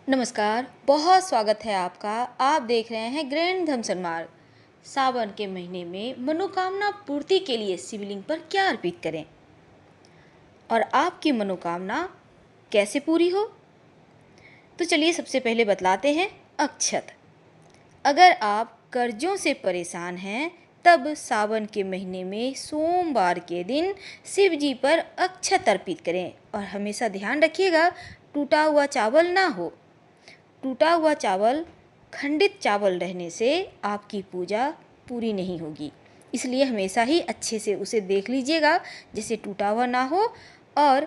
नमस्कार, बहुत स्वागत है आपका। आप देख रहे हैं ग्रैंड धमसन मार्ग। सावन के महीने में मनोकामना पूर्ति के लिए शिवलिंग पर क्या अर्पित करें और आपकी मनोकामना कैसे पूरी हो? तो चलिए सबसे पहले बतलाते हैं अक्षत। अगर आप कर्जों से परेशान हैं तब सावन के महीने में सोमवार के दिन शिव जी पर अक्षत अर्पित करें और हमेशा ध्यान रखिएगा टूटा हुआ चावल ना हो। टूटा हुआ चावल, खंडित चावल रहने से आपकी पूजा पूरी नहीं होगी। इसलिए हमेशा ही अच्छे से उसे देख लीजिएगा जैसे टूटा हुआ ना हो और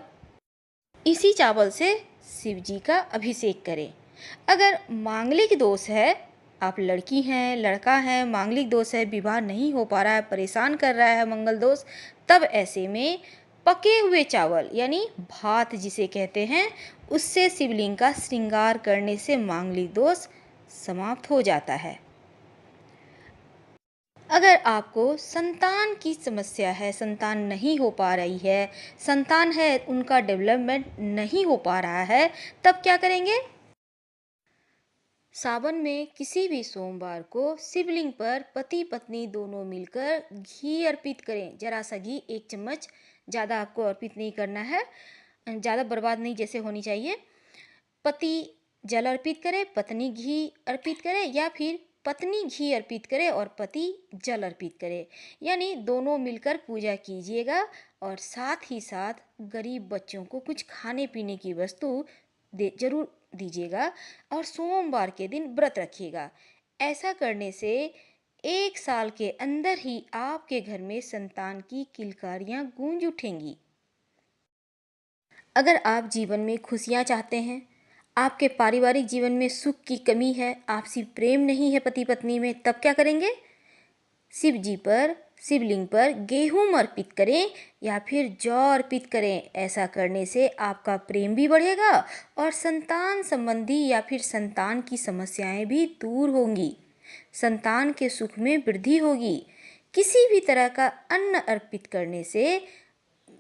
इसी चावल से शिव जी का अभिषेक करें। अगर मांगलिक दोष है, आप लड़की हैं, लड़का है, मांगलिक दोष है, विवाह नहीं हो पा रहा है, परेशान कर रहा है मंगल दोष, तब ऐसे में पके हुए चावल यानी भात जिसे कहते हैं, उससे शिवलिंग का श्रृंगार करने से मांगलिक दोष समाप्त हो जाता है। अगर आपको संतान की समस्या है, संतान नहीं हो पा रही है, संतान है उनका डेवलपमेंट नहीं हो पा रहा है, तब क्या करेंगे? सावन में किसी भी सोमवार को शिवलिंग पर पति पत्नी दोनों मिलकर घी अर्पित करें। जरा सा घी, 1 चम्मच, ज़्यादा आपको अर्पित नहीं करना है, ज़्यादा बर्बाद नहीं जैसे होनी चाहिए। पति जल अर्पित करे, पत्नी घी अर्पित करे, या फिर पत्नी घी अर्पित करे और पति जल अर्पित करे, यानी दोनों मिलकर पूजा कीजिएगा। और साथ ही साथ गरीब बच्चों को कुछ खाने पीने की वस्तु जरूर दीजिएगा और सोमवार के दिन व्रत रखिएगा। ऐसा करने से 1 साल के अंदर ही आपके घर में संतान की किलकारियां गूंज उठेंगी। अगर आप जीवन में खुशियां चाहते हैं, आपके पारिवारिक जीवन में सुख की कमी है, आपसी प्रेम नहीं है पति पत्नी में, तब क्या करेंगे? शिव जी पर, शिवलिंग पर गेहूं अर्पित करें या फिर जौ अर्पित करें। ऐसा करने से आपका प्रेम भी बढ़ेगा और संतान संबंधी या फिर संतान की समस्याएं भी दूर होंगी। संतान के सुख में वृद्धि होगी। किसी भी तरह का अन्न अर्पित करने से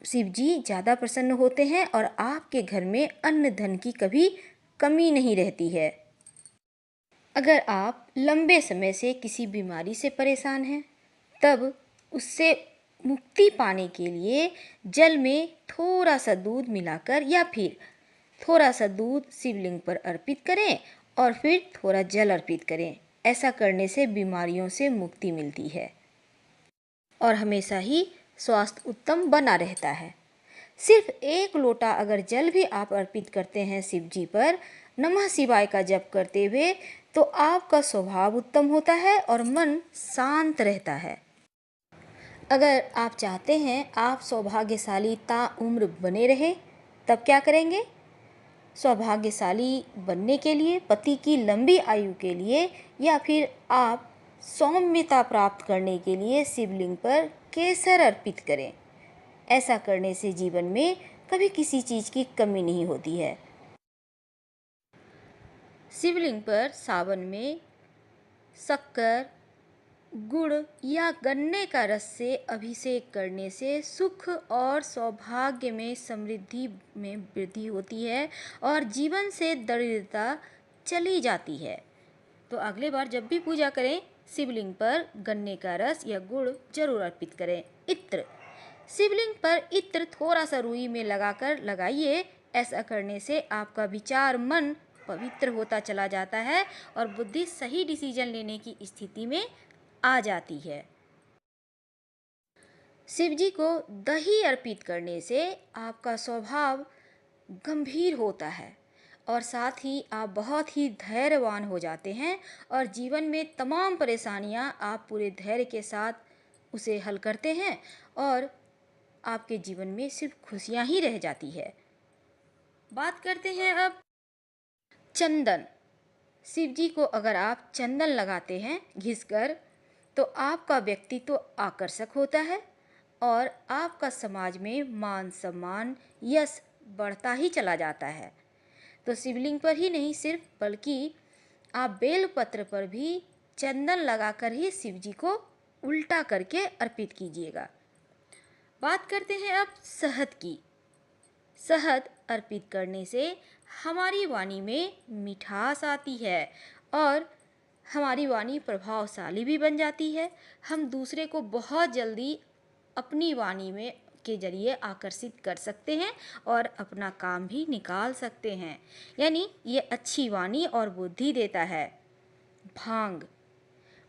शिव जी ज़्यादा प्रसन्न होते हैं और आपके घर में अन्न धन की कभी कमी नहीं रहती है। अगर आप लंबे समय से किसी बीमारी से परेशान हैं, तब उससे मुक्ति पाने के लिए जल में थोड़ा सा दूध मिलाकर या फिर थोड़ा सा दूध शिवलिंग पर अर्पित करें और फिर थोड़ा जल अर्पित करें। ऐसा करने से बीमारियों से मुक्ति मिलती है और हमेशा ही स्वास्थ्य उत्तम बना रहता है। सिर्फ 1 लोटा अगर जल भी आप अर्पित करते हैं शिव जी पर नमः शिवाय का जप करते हुए, तो आपका स्वभाव उत्तम होता है और मन शांत रहता है। अगर आप चाहते हैं आप सौभाग्यशाली ताउम्र बने रहे, तब क्या करेंगे? सौभाग्यशाली बनने के लिए, पति की लंबी आयु के लिए या फिर आप सौम्यता प्राप्त करने के लिए शिवलिंग पर केसर अर्पित करें। ऐसा करने से जीवन में कभी किसी चीज़ की कमी नहीं होती है। शिवलिंग पर सावन में शक्कर, गुड़ या गन्ने का रस से अभिषेक करने से सुख और सौभाग्य में, समृद्धि में वृद्धि होती है और जीवन से दरिद्रता चली जाती है। तो अगले बार जब भी पूजा करें, शिवलिंग पर गन्ने का रस या गुड़ जरूर अर्पित करें। इत्र, शिवलिंग पर इत्र थोड़ा सा रुई में लगाकर लगाइए। ऐसा करने से आपका विचार मन पवित्र होता चला जाता है और बुद्धि सही डिसीजन लेने की स्थिति में आ जाती है। शिव जी को दही अर्पित करने से आपका स्वभाव गंभीर होता है और साथ ही आप बहुत ही धैर्यवान हो जाते हैं और जीवन में तमाम परेशानियां आप पूरे धैर्य के साथ उसे हल करते हैं और आपके जीवन में सिर्फ खुशियां ही रह जाती है। बात करते हैं अब चंदन। शिव जी को अगर आप चंदन लगाते हैं घिसकर, तो आपका व्यक्तित्व आकर्षक होता है और आपका समाज में मान सम्मान, यश बढ़ता ही चला जाता है। तो शिवलिंग पर ही नहीं सिर्फ, बल्कि आप बेलपत्र पर भी चंदन लगाकर ही शिव जी को उल्टा करके अर्पित कीजिएगा। बात करते हैं अब शहद की। शहद अर्पित करने से हमारी वाणी में मिठास आती है और हमारी वाणी प्रभावशाली भी बन जाती है। हम दूसरे को बहुत जल्दी अपनी वाणी में के जरिए आकर्षित कर सकते हैं और अपना काम भी निकाल सकते हैं। यानी ये अच्छी वाणी और बुद्धि देता है। भांग।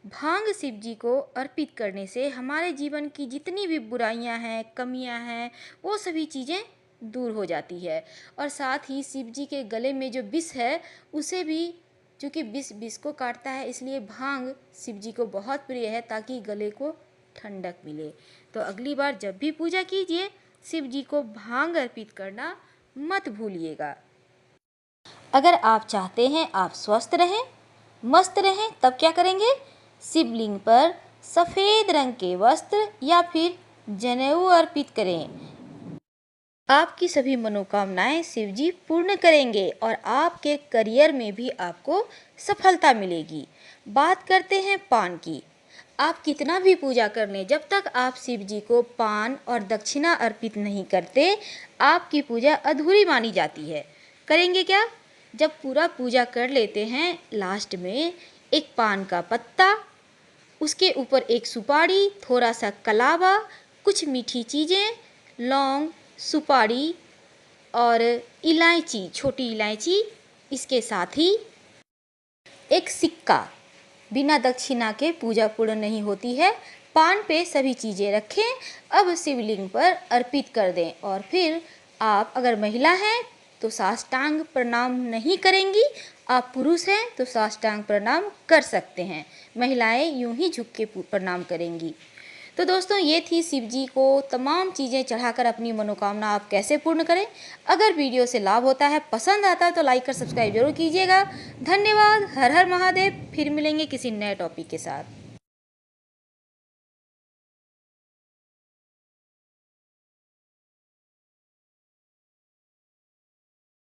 भांग शिव जी को अर्पित करने से हमारे जीवन की जितनी भी बुराइयां हैं, कमियां हैं, वो सभी चीज़ें दूर हो जाती है। और साथ ही शिव जी के गले में जो विष है उसे भी, चूँकि विष को काटता है, इसलिए भांग शिव जी को बहुत प्रिय है ताकि गले को ठंडक मिले। तो अगली बार जब भी पूजा कीजिए शिव जी को भांग अर्पित करना मत भूलिएगा। अगर आप चाहते हैं आप स्वस्थ रहें, मस्त रहें, तब क्या करेंगे? शिवलिंग पर सफ़ेद रंग के वस्त्र या फिर जनेऊ अर्पित करें। आपकी सभी मनोकामनाएं शिव जी पूर्ण करेंगे और आपके करियर में भी आपको सफलता मिलेगी। बात करते हैं पान की। आप कितना भी पूजा कर लें, जब तक आप शिव जी को पान और दक्षिणा अर्पित नहीं करते, आपकी पूजा अधूरी मानी जाती है। करेंगे क्या? जब पूरा पूजा कर लेते हैं, लास्ट में एक पान का पत्ता, उसके ऊपर एक सुपारी, थोड़ा सा कलावा, कुछ मीठी चीज़ें, लौंग, सुपारी और इलायची, छोटी इलायची, इसके साथ ही एक सिक्का। बिना दक्षिणा के पूजा पूर्ण नहीं होती है। पान पे सभी चीज़ें रखें, अब शिवलिंग पर अर्पित कर दें और फिर आप अगर महिला हैं तो साष्टांग प्रणाम नहीं करेंगी, आप पुरुष हैं तो साष्टांग प्रणाम कर सकते हैं। महिलाएं यूं ही झुक के प्रणाम करेंगी। तो दोस्तों, ये थी शिव जी को तमाम चीज़ें चढ़ाकर अपनी मनोकामना आप कैसे पूर्ण करें। अगर वीडियो से लाभ होता है, पसंद आता है तो लाइक और सब्सक्राइब जरूर कीजिएगा। धन्यवाद। हर हर महादेव। फिर मिलेंगे किसी नए टॉपिक के साथ।